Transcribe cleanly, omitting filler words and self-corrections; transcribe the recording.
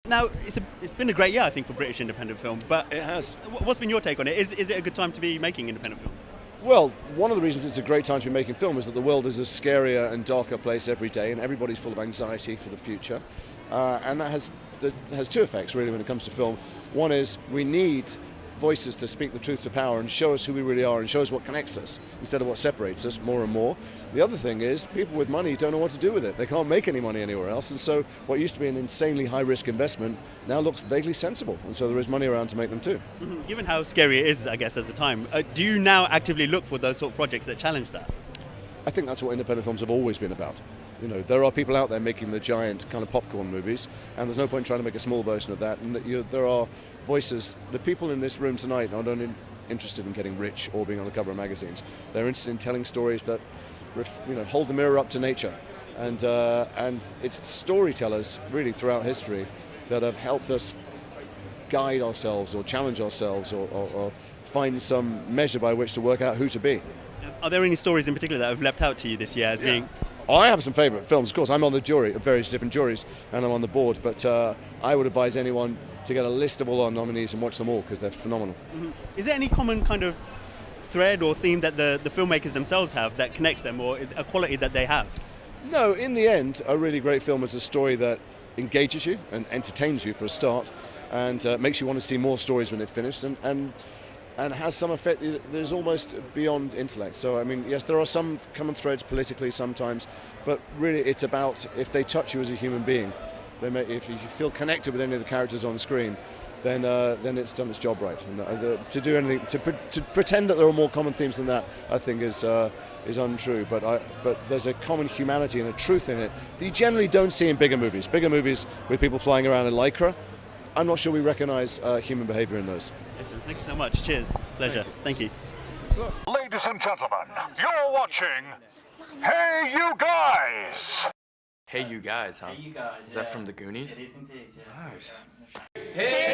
Now, it's been a great year, I think, for British independent film, but It has. What's been your take on it? Is it a good time to be making independent films? Well, one of the reasons it's a great time to be making film is that the world is a scarier and darker place every day, and everybody's full of anxiety for the future. And that has two effects, really, when it comes to film. One is we need voices to speak the truth to power and show us who we really are and show us what connects us instead of what separates us more and more. The other thing is people with money don't know what to do with it. They can't make any money anywhere else, and so what used to be an insanely high-risk investment now looks vaguely sensible, and so there is money around to make them too. Mm-hmm. Given how scary it is, I guess, as a time, do you now actively look for those sort of projects that challenge that? I think that's what independent films have always been about. You know, there are people out there making the giant kind of popcorn movies, and there's no point trying to make a small version of that. And there are voices. The people in this room tonight are not interested in getting rich or being on the cover of magazines. They're interested in telling stories that, hold the mirror up to nature. And it's storytellers really throughout history that have helped us guide ourselves or challenge ourselves or find some measure by which to work out who to be. Are there any stories in particular that have leapt out to you this year as being? I have some favourite films, of course. I'm on the jury of various different juries, and I'm on the board, but I would advise anyone to get a list of all our nominees and watch them all, because they're phenomenal. Mm-hmm. Is there any common kind of thread or theme that the filmmakers themselves have that connects them, or a quality that they have? No, in the end, a really great film is a story that engages you and entertains you for a start, and makes you want to see more stories when it's finished, and has some effect that is almost beyond intellect. So, I mean, yes, there are some common threads politically sometimes, but really it's about if they touch you as a human being. If you feel connected with any of the characters on the screen, then it's done its job right. And, to do anything, to pretend that there are more common themes than that, I think is untrue. But there's a common humanity and a truth in it that you generally don't see in bigger movies. Bigger movies with people flying around in lycra, I'm not sure we recognise human behaviour in those. Excellent. Thank you so much. Cheers. Pleasure. Thank you. Ladies and gentlemen, you're watching Hey You Guys! Hey You Guys, huh? Hey, you guys. Is that from the Goonies? It is indeed, yeah. Nice. Hey!